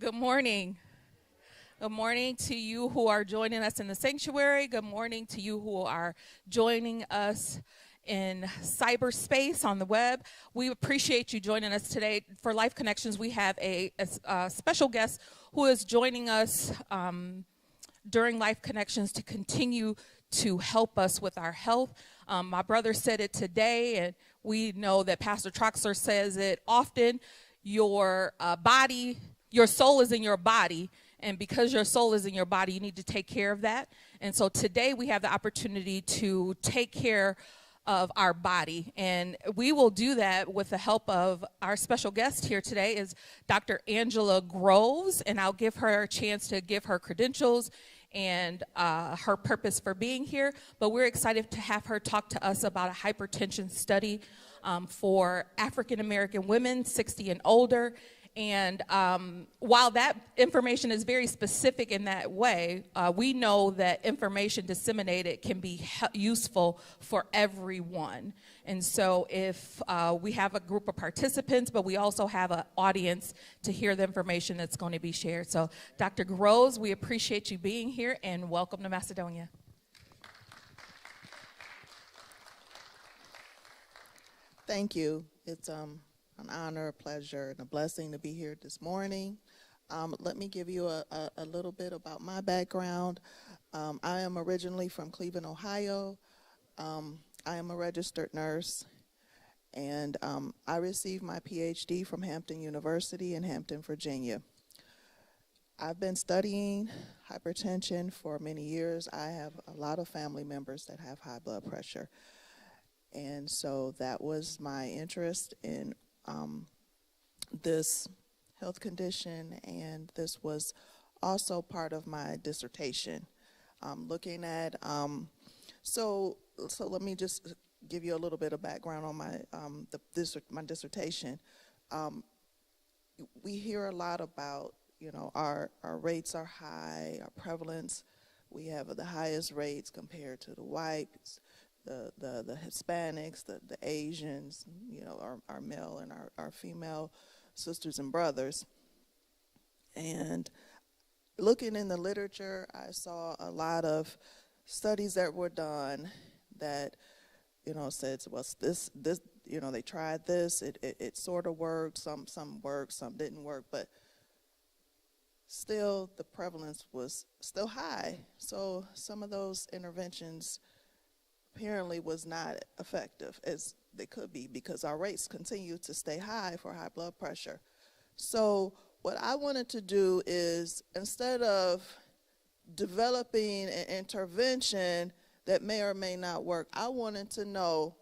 Good morning. Good morning to you who are joining us in the sanctuary. Good morning to you who are joining us in cyberspace on the web. We appreciate you joining us today. For Life Connections, we have a special guest who is joining us during Life Connections to continue to help us with our health. My brother said it today, and we know that Pastor Troxler says it often. Your soul is in your body, and because your soul is in your body, you need to take care of that. And so today we have the opportunity to take care of our body, and we will do that with the help of our special guest here today is Dr. Angela Groves, and I'll give her a chance to give her credentials and her purpose for being here. But we're excited to have her talk to us about a hypertension study for African American women 60 and older. And while that information is very specific in that way, we know that information disseminated can be useful for everyone. And so if we have a group of participants, but we also have an audience to hear the information that's going to be shared. So Dr. Groves, we appreciate you being here, and welcome to Macedonia. Thank you. It's an honor, a pleasure, and a blessing to be here this morning. Let me give you a little bit about my background. I am originally from Cleveland, Ohio. I am a registered nurse, and I received my PhD from Hampton University in Hampton, Virginia. I've been studying hypertension for many years. I have a lot of family members that have high blood pressure, and so that was my interest in this health condition, and this was also part of my dissertation. Looking at so let me just give you a little bit of background on my dissertation. We hear a lot about, our rates are high, our prevalence. We have the highest rates compared to the whites, the Hispanics, the Asians, our male and our female sisters and brothers. And looking in the literature, I saw a lot of studies that were done that, said, well, this, they tried this, it sort of worked, some worked, some didn't work, but still the prevalence was still high. So some of those interventions apparently was not effective as they could be, because our rates continue to stay high for high blood pressure. So what I wanted to do is, instead of developing an intervention that may or may not work, I wanted to know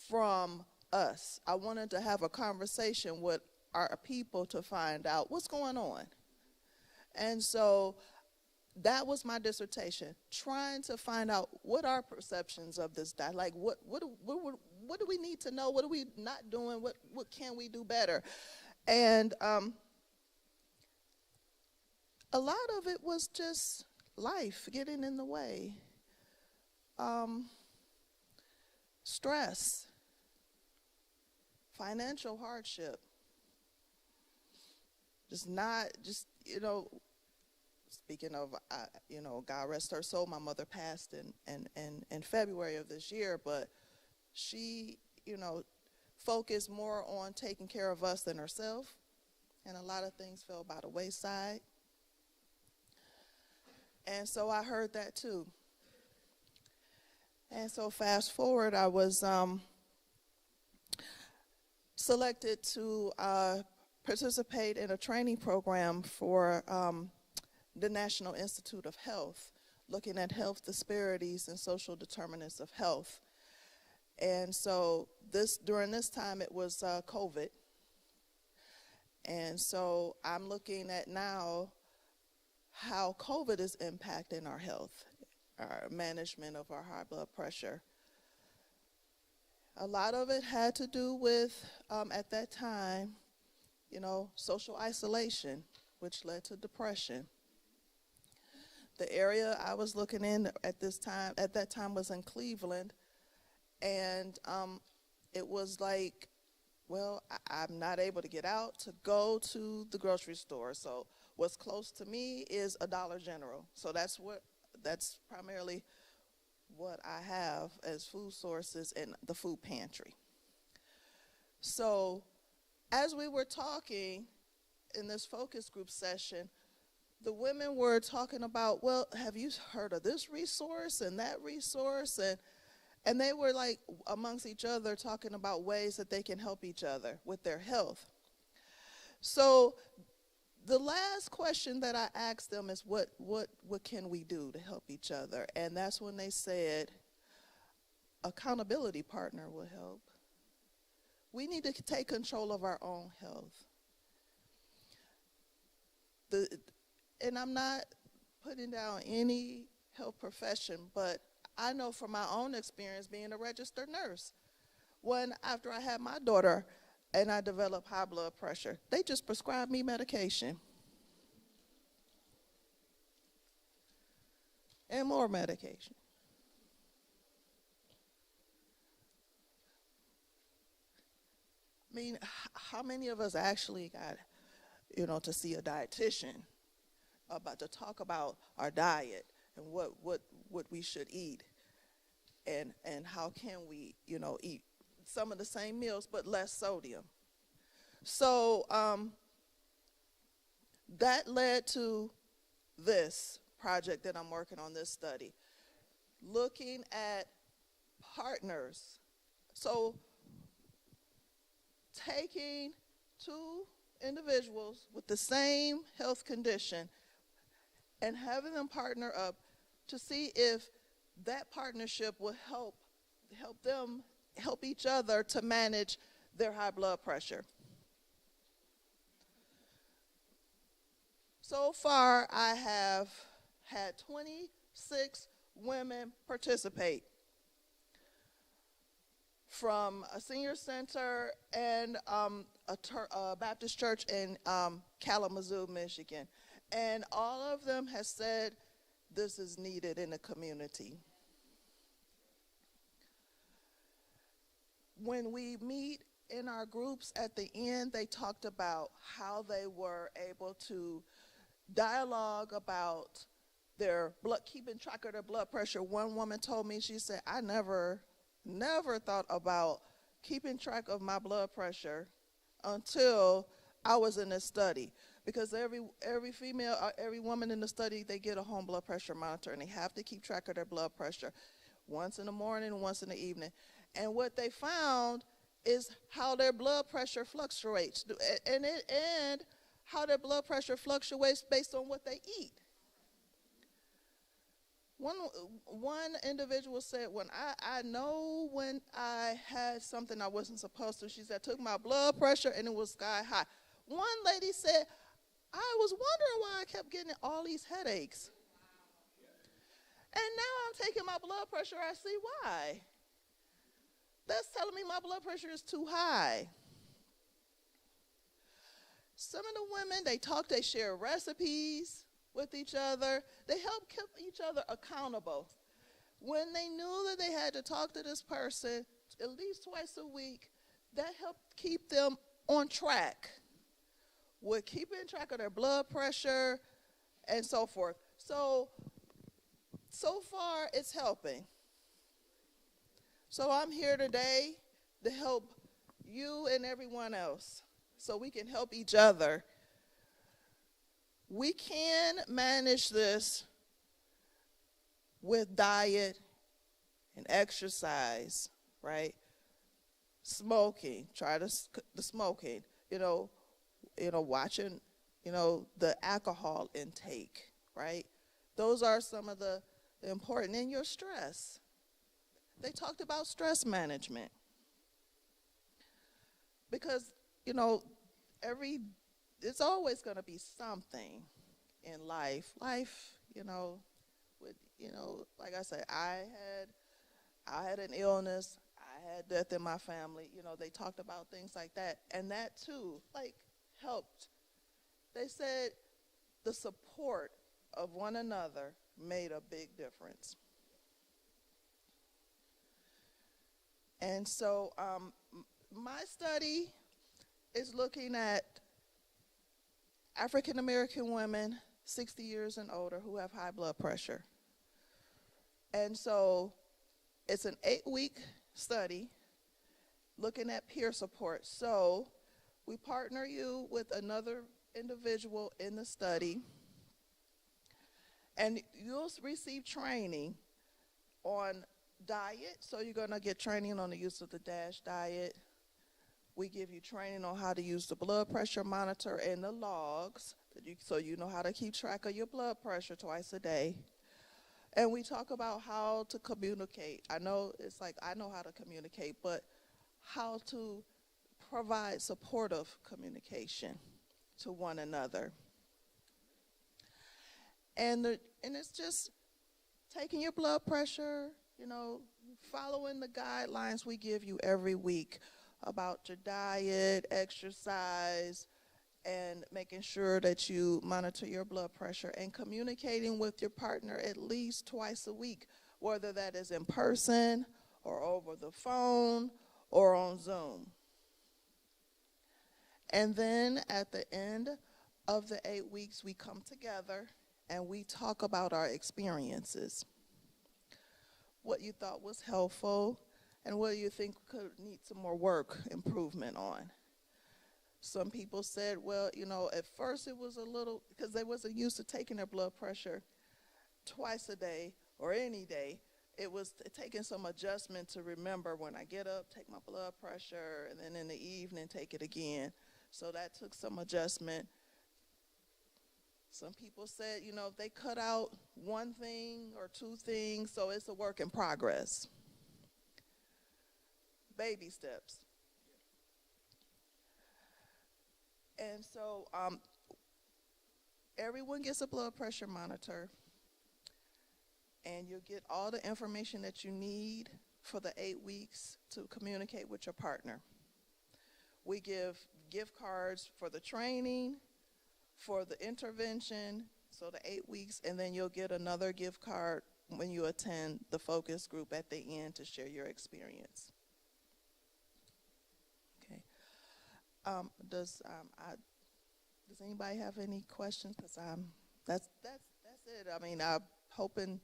from us. I wanted to have a conversation with our people to find out what's going on. And so that was my dissertation, trying to find out what are perceptions of this diet. Like, what do we need to know? What are we not doing? What can we do better? And a lot of it was just life getting in the way. Stress, financial hardship, speaking of, God rest her soul, my mother passed in February of this year, but she, focused more on taking care of us than herself, and a lot of things fell by the wayside. And so I heard that too. And so fast forward, I was selected to participate in a training program for the National Institute of Health, looking at health disparities and social determinants of health. And so during this time, it was COVID. And so I'm looking at now how COVID is impacting our health, our management of our high blood pressure. A lot of it had to do with, at that time, social isolation, which led to depression. The area I was looking in at that time was in Cleveland, and it was like well, I'm not able to get out to go to the grocery store. So what's close to me is a Dollar General. So that's primarily what I have as food sources in the food pantry. So as we were talking in this focus group session, the women were talking about, well, have you heard of this resource and that resource? And they were like amongst each other talking about ways that they can help each other with their health. So the last question that I asked them is what can we do to help each other? And that's when they said accountability partner will help. We need to take control of our own health. And I'm not putting down any health profession, but I know from my own experience being a registered nurse, when after I had my daughter and I developed high blood pressure, they just prescribed me medication and more medication. I mean, how many of us actually got, to see a dietitian to talk about our diet and what we should eat and how can we, eat some of the same meals but less sodium. So that led to this project that I'm working on, this study, looking at partners. So taking two individuals with the same health condition and having them partner up to see if that partnership will help them help each other to manage their high blood pressure. So far, I have had 26 women participate from a senior center and a Baptist church in Kalamazoo, Michigan. And all of them have said this is needed in the community. When we meet in our groups at the end, they talked about how they were able to dialogue about keeping track of their blood pressure. One woman told me, she said, I never thought about keeping track of my blood pressure until I was in this study. Because every woman in the study, they get a home blood pressure monitor, and they have to keep track of their blood pressure once in the morning and once in the evening. And what they found is how their blood pressure fluctuates, and how their blood pressure fluctuates based on what they eat. One individual said, when I know when I had something I wasn't supposed to, she said, I took my blood pressure and it was sky high. One lady said, I was wondering why I kept getting all these headaches. And now I'm taking my blood pressure, I see why. That's telling me my blood pressure is too high. Some of the women, they share recipes with each other. They help keep each other accountable. When they knew that they had to talk to this person at least twice a week, that helped keep them on track with keeping track of their blood pressure and so forth. So far it's helping. So I'm here today to help you and everyone else so we can help each other. We can manage this with diet and exercise, right? Smoking, try the smoking, watching, the alcohol intake, right? Those are some of the important. And your stress. They talked about stress management. Because, it's always going to be something in life. Life, like I said, I had an illness. I had death in my family. They talked about things like that. And that, too, helped. They said the support of one another made a big difference. And so my study is looking at African American women 60 years and older who have high blood pressure. And so it's an 8-week study looking at peer support. So we partner you with another individual in the study, and you'll receive training on diet. So you're going to get training on the use of the DASH diet. We give you training on how to use the blood pressure monitor and the logs, so you know how to keep track of your blood pressure twice a day. And we talk about how to communicate. I know it's like I know how to communicate, but how to provide supportive communication to one another. And it's just taking your blood pressure, following the guidelines we give you every week about your diet, exercise, and making sure that you monitor your blood pressure and communicating with your partner at least twice a week, whether that is in person or over the phone or on Zoom. And then at the end of the 8 weeks, we come together and we talk about our experiences. What you thought was helpful and what you think could need some more work, improvement on. Some people said, well, at first it was a little, because they wasn't used to taking their blood pressure twice a day or any day. It was taking some adjustment to remember when I get up, take my blood pressure, and then in the evening take it again. So that took some adjustment. Some people said, they cut out one thing or two things, so it's a work in progress. Baby steps. And so everyone gets a blood pressure monitor, and you'll get all the information that you need for the 8 weeks to communicate with your partner. We give gift cards for the training, for the intervention, so the 8 weeks, and then you'll get another gift card when you attend the focus group at the end to share your experience. Okay. Does anybody have any questions? Because that's it. I mean, I'm hoping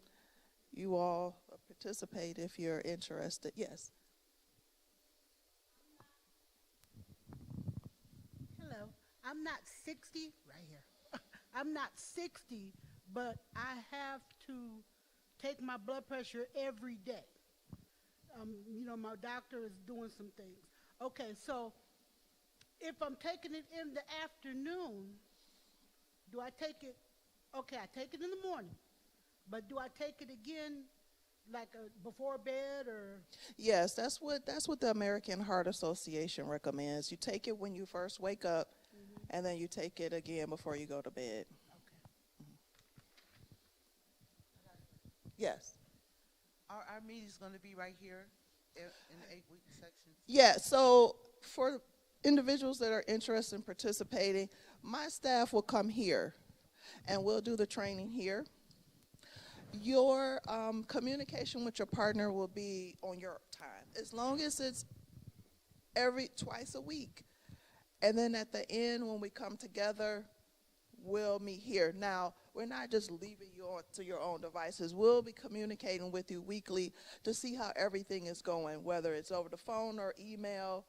you all participate if you're interested. Yes. Hello. I'm not 60, right here. I'm not 60, but I have to take my blood pressure every day. My doctor is doing some things. Okay, so if I'm taking it in the afternoon, do I take it? Okay, I take it in the morning, but do I take it again, like before bed or? Yes, that's what the American Heart Association recommends. You take it when you first wake up, and then you take it again before you go to bed. Okay. Yes. Our meeting's going to be right here in the 8-week section? Yeah, so for individuals that are interested in participating, my staff will come here, and we'll do the training here. Your communication with your partner will be on your time, as long as it's twice a week. And then at the end, when we come together, we'll meet here. Now, we're not just leaving you to your own devices. We'll be communicating with you weekly to see how everything is going, whether it's over the phone or email.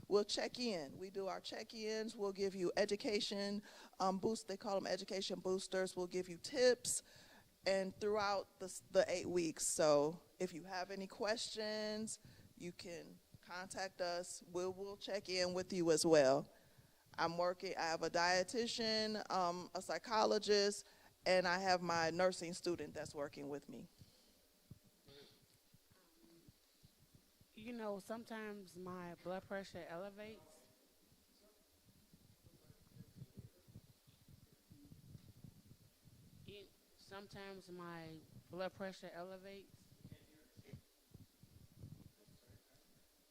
We'll check in. We do our check-ins. We'll give you education boosts. They call them education boosters. We'll give you tips, and throughout the 8 weeks. So if you have any questions, you can contact us. We'll check in with you as well. I have a dietitian, a psychologist, and I have my nursing student that's working with me. Sometimes my blood pressure elevates. Sometimes my blood pressure elevates.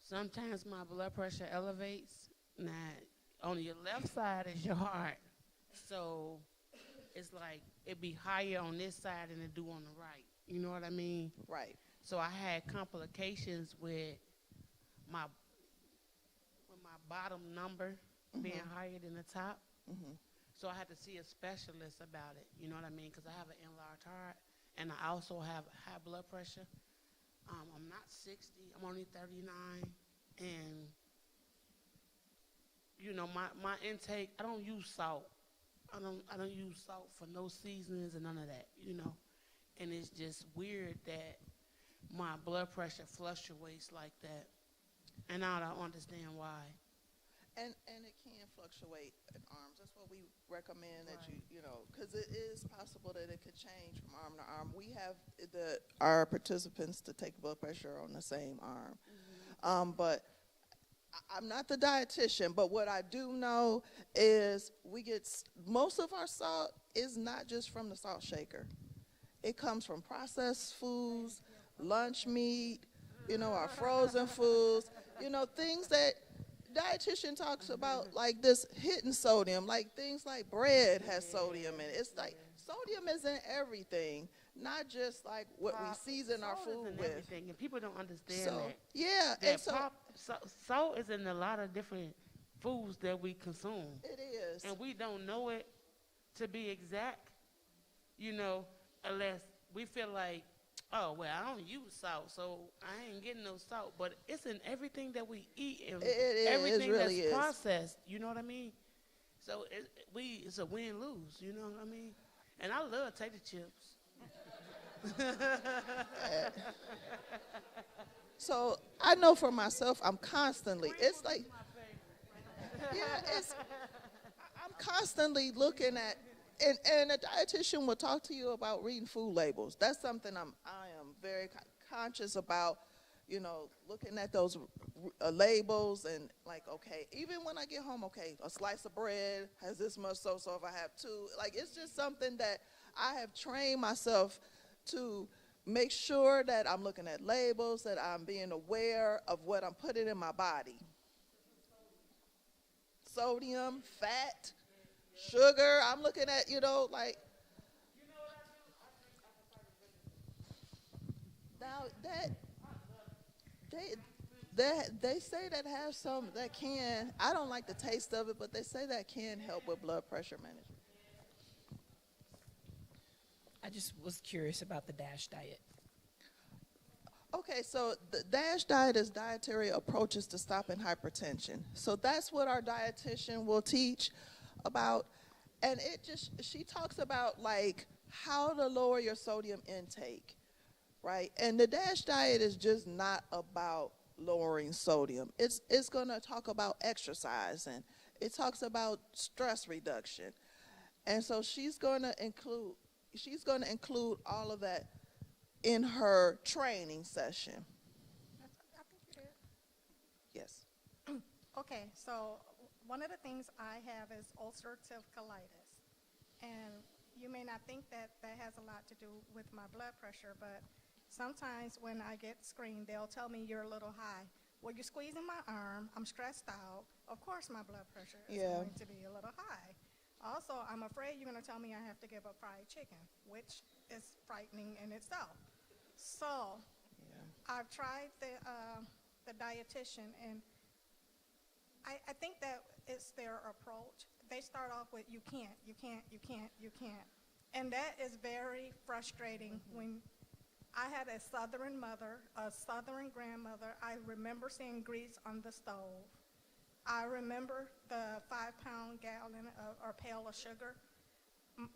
Sometimes my blood pressure elevates. Now, on your left side is your heart. So it's like it be higher on this side than it do on the right. You know what I mean? Right. So I had complications with bottom number being higher than the top. Mhm. So I had to see a specialist about it. You know what I mean? Because I have an enlarged heart, and I also have high blood pressure. I'm not 60. I'm only 39, and you know my intake. I don't use salt. I don't use salt for no seasonings and none of that. You know, and it's just weird that my blood pressure fluctuates like that, and I don't understand why. And it can fluctuate in arms. That's what we recommend that you know, because it is possible that it could change from arm to arm. We have our participants to take blood pressure on the same arm. But I'm not the dietitian, but what I do know is most of our salt is not just from the salt shaker. It comes from processed foods, lunch meat, you know, our frozen foods, you know, things that dietitian talks about, like this hidden sodium, like things like bread has sodium in it. It's like sodium is in everything, not just like what we season our food with. Everything, and people don't understand So that. yeah, That and so salt is in a lot of different foods that we consume, it is. and we don't know it to be exact. You know, unless we feel like, oh, well, I don't use salt, so I ain't getting no salt. But it's in everything that we eat and everything really that's is. processed. You know what I mean? So it's a win-lose. You know what I mean? And I love tater chips. So I know for myself, I'm constantly, it's like, I'm constantly looking at, and a dietitian will talk to you about reading food labels. That's something I am very conscious about, you know, looking at those labels and like, okay, even when I get home, okay, a slice of bread has this much so if I have two, like it's just something that I have trained myself to make sure that I'm looking at labels, that I'm being aware of what I'm putting in my body. Sodium, fat, sugar, I'm looking at, you know, like, now they say that have some, that can, I don't like the taste of it, but they say that can help with blood pressure management. I just was curious about the DASH diet. Okay, so the DASH diet is dietary approaches to stopping hypertension. So that's what our dietitian will teach about. And she talks about like how to lower your sodium intake, right? And the DASH diet is just not about lowering sodium. It's gonna talk about exercise, and it talks about stress reduction. And so she's gonna include all of that in her training session. I think you did. Yes. Okay, so one of the things I have is ulcerative colitis. And you may not think that that has a lot to do with my blood pressure, but sometimes when I get screened, they'll tell me you're a little high. Well, you're squeezing my arm, I'm stressed out. Of course my blood pressure is going to be a little high. Also, I'm afraid you're going to tell me I have to give up fried chicken, which is frightening in itself. So I've tried the dietitian, and I think that it's their approach. They start off with you can't. And that is very frustrating when I had a Southern mother, a Southern grandmother. I remember seeing grease on the stove. I remember the 5-pound gallon or pail of sugar.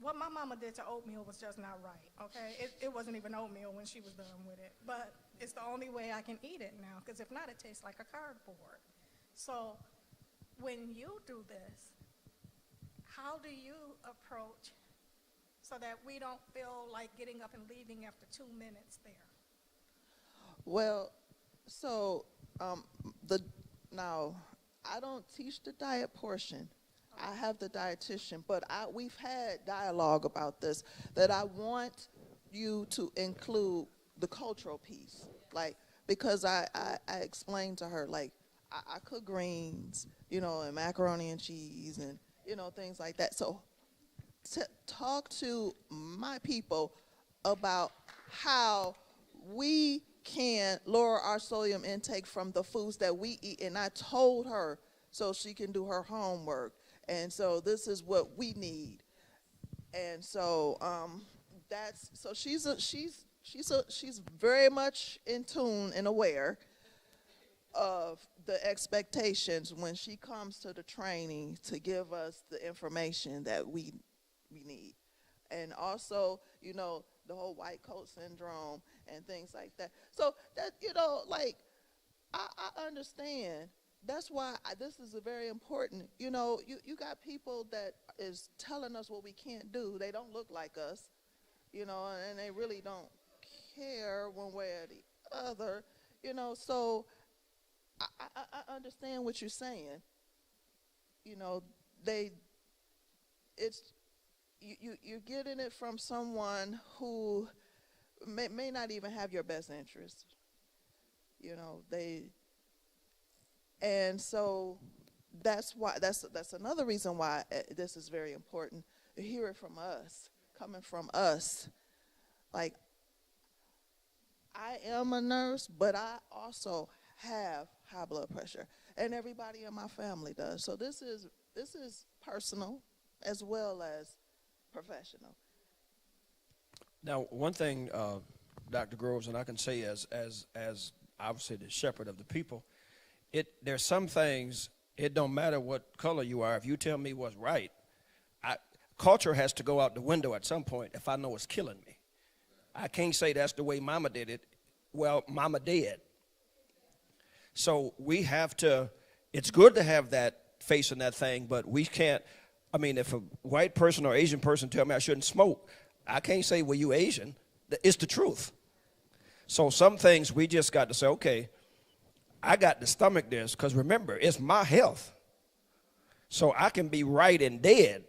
What my mama did to oatmeal was just not right, okay? It wasn't even oatmeal when she was done with it. But it's the only way I can eat it now, because if not, it tastes like a cardboard. So when you do this, how do you approach so that we don't feel like getting up and leaving after 2 minutes there? Well, so now I don't teach the diet portion. I have the dietitian, but we've had dialogue about this, that I want you to include the cultural piece, like, because I explained to her, like, I cook greens, you know, and macaroni and cheese and, you know, things like that. So talk to my people about how we can lower our sodium intake from the foods that we eat. And I told her so she can do her homework. And so this is what we need. And so that's so she's very much in tune and aware of the expectations when she comes to the training to give us the information that we need. And also, you know, the whole white coat syndrome and things like that. So that, you know, like, I understand. That's why this is a very important, you know, you got people that is telling us what we can't do. They don't look like us, you know, and they really don't care one way or the other, you know. So I understand what you're saying. You know, you're getting it from someone who may not even have your best interest. You know, and so that's another reason why this is very important to hear it from us, coming from us. Like, I am a nurse, but I also have high blood pressure, and everybody in my family does. So this is personal as well as professional. Now, one thing, Dr. Groves, and I can say as obviously the shepherd of the people, there's some things, it don't matter what color you are. If you tell me what's right, culture has to go out the window at some point if I know it's killing me. I can't say that's the way Mama did it. Well, Mama did. So we have to, it's good to have that face in that thing, but we can't, I mean, if a white person or Asian person tell me I shouldn't smoke, I can't say, well, you Asian. It's the truth. So some things we just got to say, okay, I got to stomach this, because remember, it's my health. So I can be right and dead.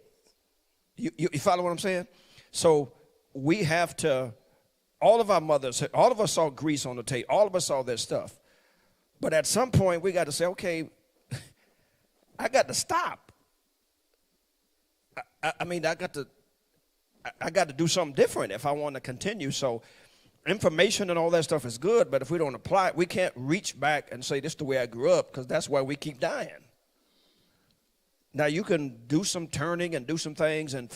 You follow what I'm saying? So we have to, all of our mothers, all of us saw grease on the tape. All of us saw this stuff. But at some point, we got to say, okay, I got to stop. I mean, I got to do something different if I want to continue. So information and all that stuff is good, but if we don't apply it, we can't reach back and say this is the way I grew up, because that's why we keep dying. Now, you can do some turning and do some things, and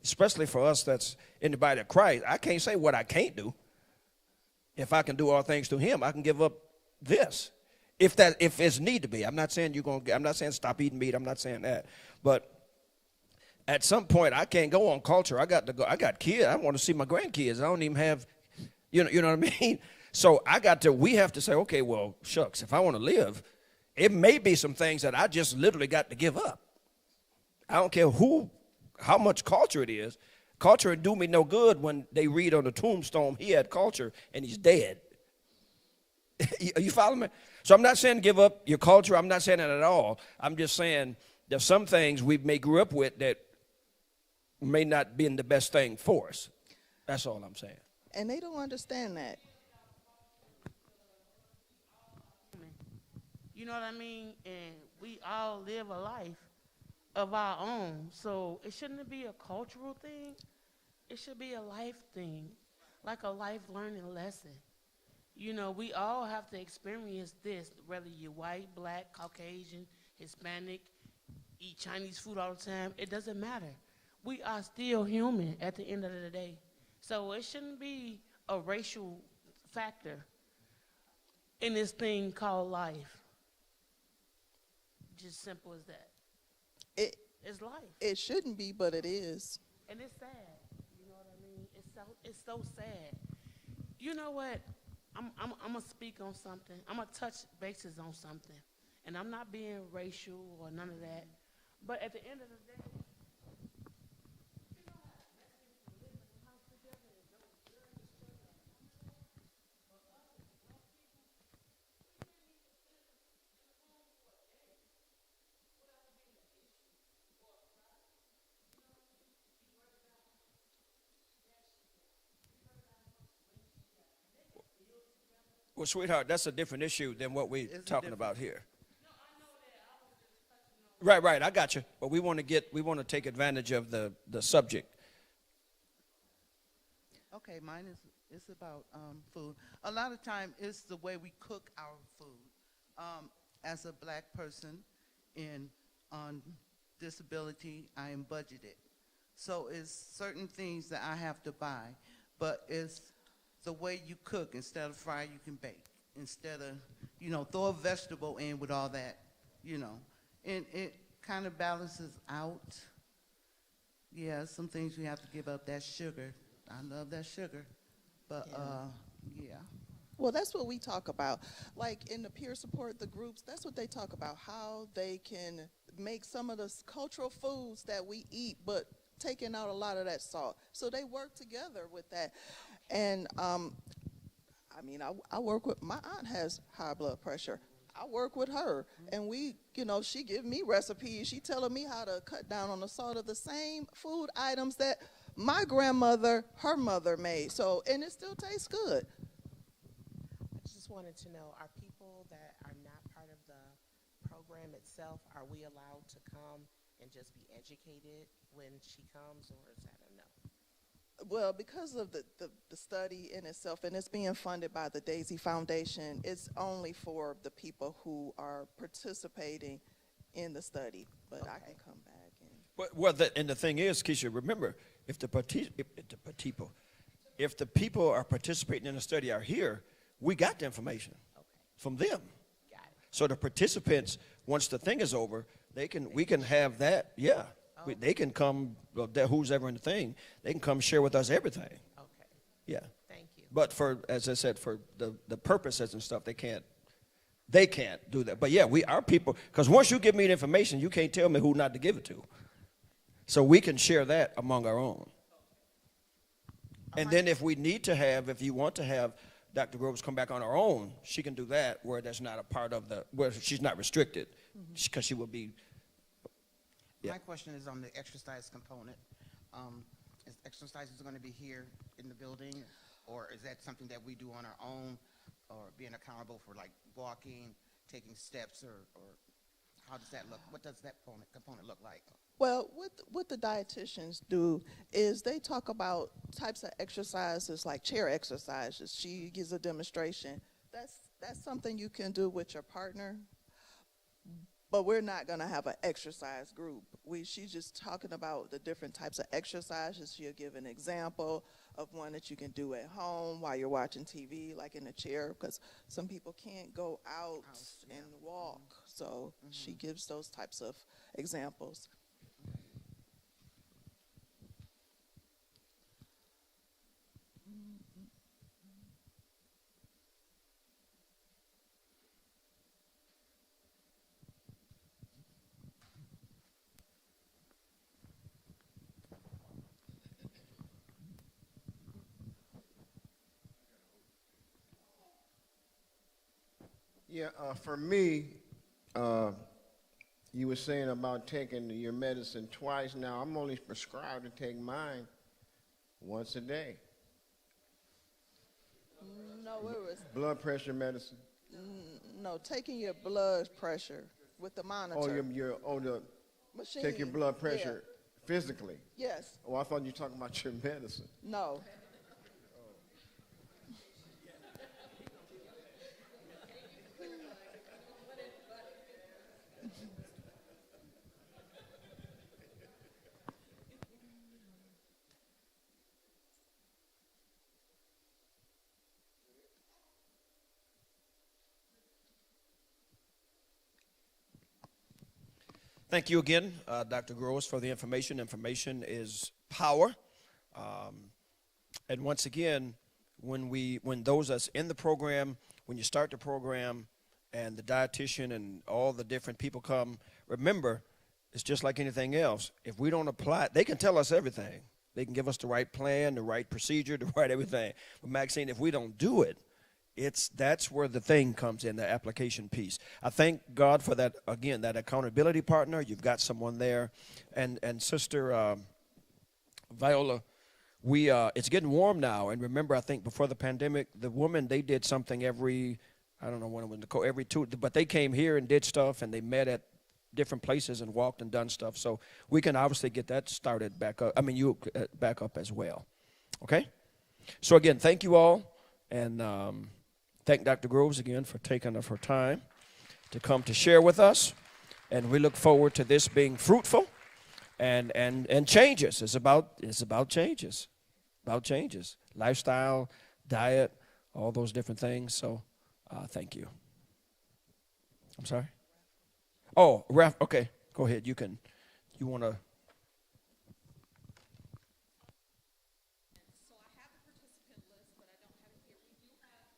especially for us that's in the body of Christ, I can't say what I can't do. If I can do all things through him, I can give up this. If it's need to be. I'm not saying I'm not saying stop eating meat. I'm not saying that. But at some point, I can't go on culture. I got to go. I got kids. I want to see my grandkids. I don't even have, you know what I mean? So we have to say, okay, well, shucks, if I want to live, it may be some things that I just literally got to give up. I don't care how much culture it is. Culture would do me no good when they read on the tombstone, he had culture and he's dead. You follow me? So I'm not saying give up your culture. I'm not saying that at all. I'm just saying there's some things we may grew up with that may not be the best thing for us. That's all I'm saying. And they don't understand that. You know what I mean? And we all live a life of our own. So it shouldn't be a cultural thing. It should be a life thing, like a life learning lesson. You know, we all have to experience this, whether you're white, black, Caucasian, Hispanic, eat Chinese food all the time. It doesn't matter. We are still human at the end of the day. So it shouldn't be a racial factor in this thing called life. Just simple as that. It's life. It shouldn't be, but it is. And it's sad. You know what I mean? It's so sad. You know what? I'm gonna speak on something. I'm gonna touch bases on something, and I'm not being racial or none of that. But at the end of the day, Well, sweetheart, that's a different issue than what we're talking about here. Right, I got you. But we want to take advantage of the subject. Okay, mine is about food. A lot of time it's the way we cook our food. As a black person, and on disability, I am budgeted. So it's certain things that I have to buy, but it's the way you cook. Instead of fry, you can bake. Instead of, throw a vegetable in with all that, and it kind of balances out. Yeah, some things you have to give up, that sugar. I love that sugar, but yeah. Well, that's what we talk about. Like in the peer support, the groups, that's what they talk about, how they can make some of the cultural foods that we eat, but taking out a lot of that salt. So they work together with that. And I work with, my aunt has high blood pressure. I work with her, and we, she give me recipes. She telling me how to cut down on the salt of the same food items that my grandmother, her mother made. So, and it still tastes good. I just wanted to know, are people that are not part of the program itself, are we allowed to come and just be educated when she comes, or is that a no? Well, because of the study in itself, and it's being funded by the Daisy Foundation, it's only for the people who are participating in the study. But I can come back. And the thing is, Keisha, remember, if the people are participating in the study are here, we got the information from them. Got it. So the participants, once the thing is over, we can have that. Yeah, they can come. Well, who's ever in the thing, they can come share with us everything. Okay. Yeah. Thank you. But as I said, for the purposes and stuff, they can't do that. But yeah, we are people, because once you give me the information, you can't tell me who not to give it to. So we can share that among our own. And then if you want to have Dr. Groves come back on her own, she can do that where that's not a part of where she's not restricted, because she will be. Yeah. My question is on the exercise component. Is exercises going to be here in the building, or is that something that we do on our own, or being accountable for like walking, taking steps, or how does that look? What does that component look like? Well, what the dietitians do is they talk about types of exercises like chair exercises. She gives a demonstration. That's something you can do with your partner, but we're not going to have an exercise group. She's just talking about the different types of exercises. She'll give an example of one that you can do at home while you're watching TV, like in a chair, because some people can't go out and walk. So she gives those types of examples. Yeah, for me, you were saying about taking your medicine twice. Now, I'm only prescribed to take mine once a day. No, it was Blood pressure medicine. no, taking your blood pressure with the monitor. The machine. take your blood pressure physically. Yes. Oh, I thought you were talking about your medicine. No. Thank you again, Dr. Groves, for the information. Information is power. And once again, when those that's in the program, when you start the program and the dietitian and all the different people come, remember, it's just like anything else. If we don't apply it, they can tell us everything. They can give us the right plan, the right procedure, the right everything. But Maxine, if we don't do it, that's where the thing comes in, the application piece. I thank God for that, again, that accountability partner. You've got someone there. And Sister Viola, it's getting warm now. And remember, I think before the pandemic, the women, they did something every 2, but they came here and did stuff, and they met at different places and walked and done stuff. So we can obviously get that started back up. You back up as well. Okay? So again, thank you all. And thank Dr. Groves again for taking up her time to come to share with us. And we look forward to this being fruitful and changes. It's about changes. About changes. Lifestyle, diet, all those different things. So thank you. I'm sorry? Oh, Ralph, okay. Go ahead. You want to. So I have the participant list, but I don't have it here. We do have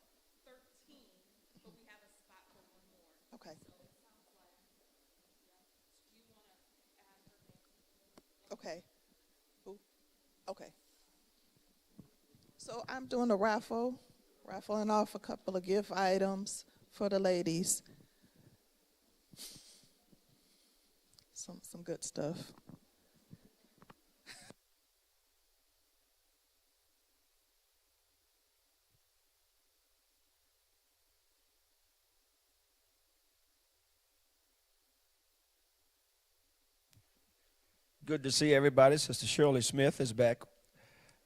13, but we have a spot for one more. Okay. So it sounds like, do you want to add her name? Okay. Who? Okay. So I'm doing a raffling off a couple of gift items for the ladies. Some good stuff. Good to see everybody. Sister Shirley Smith is back.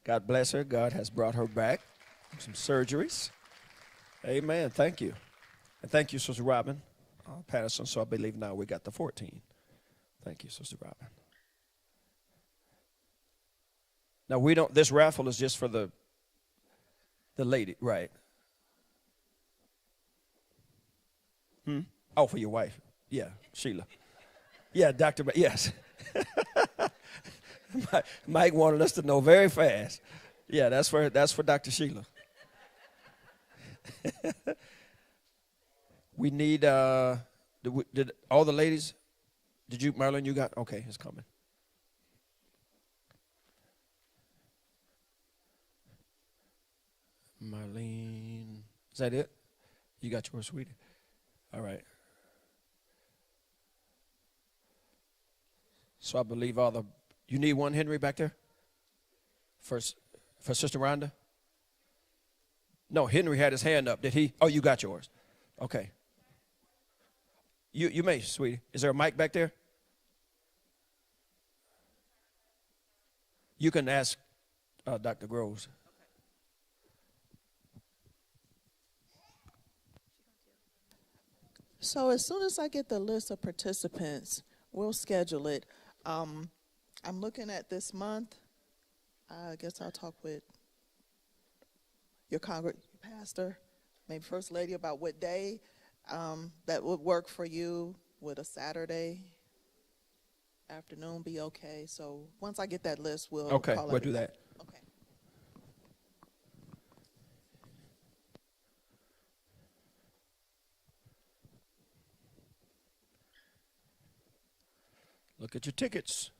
God bless her. God has brought her back from some surgeries. Amen. Thank you. And thank you, Sister Robin Patterson. So I believe now we got the 14. Thank you, Sister Robin. Now we don't. This raffle is just for the lady, right? Oh, for your wife. Yeah, Sheila. Yeah, Dr. Yes. Mike wanted us to know very fast. Yeah, that's for Dr. Sheila. We need did all the ladies? Did you, Marlon? You got okay? It's coming. Marlene, is that it? You got yours, sweetie. All right. So I believe you need one, Henry, back there? For Sister Rhonda? No, Henry had his hand up. Did he? Oh, you got yours. Okay. You may, sweetie. Is there a mic back there? You can ask Dr. Groves. So as soon as I get the list of participants, we'll schedule it. I'm looking at this month. I guess I'll talk with your pastor, maybe First Lady, about what day that would work for you. Would a Saturday afternoon be okay? So once I get that list, we'll okay. Call We'll do that. Okay. Look at your tickets.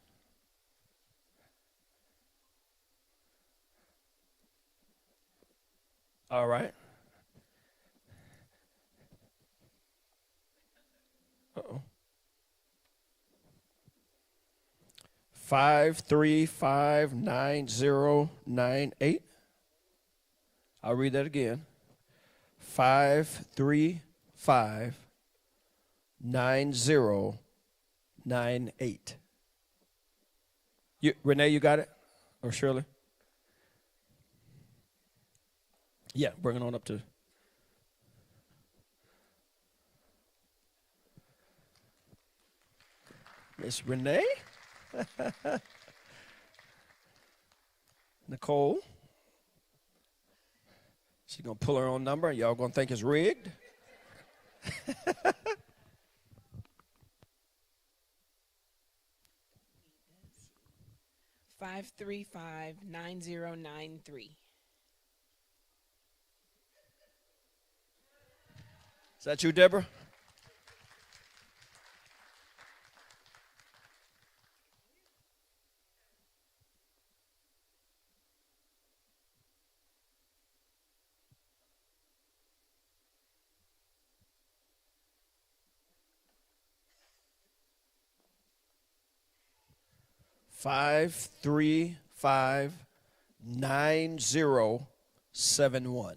All right. Uh-oh. 5359098. I'll read that again. 5359098. Renee, you got it? Or Shirley? Yeah, bring it on up to. Miss Renee? Nicole? She's going to pull her own number. Y'all going to think it's rigged? 5359093. Is that you, Deborah? Five, 3-5-9-0-7-1.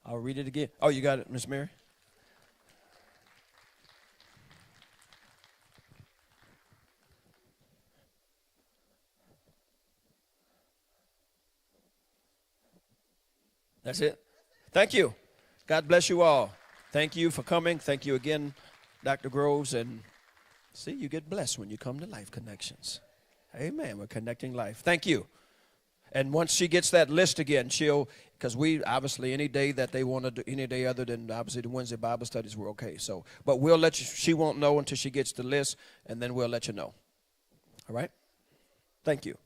I'll read it again. Oh, you got it, Miss Mary? That's it. Thank you. God bless you all. Thank you for coming. Thank you again Dr. Groves, and see, you get blessed when you come to Life Connections. Amen. We're connecting life. Thank you. And once she gets that list again, because we, obviously, any day that they want to do, any day other than, obviously, the Wednesday Bible studies, we're okay. So, but we'll let you, she won't know until she gets the list, and then we'll let you know. All right? Thank you.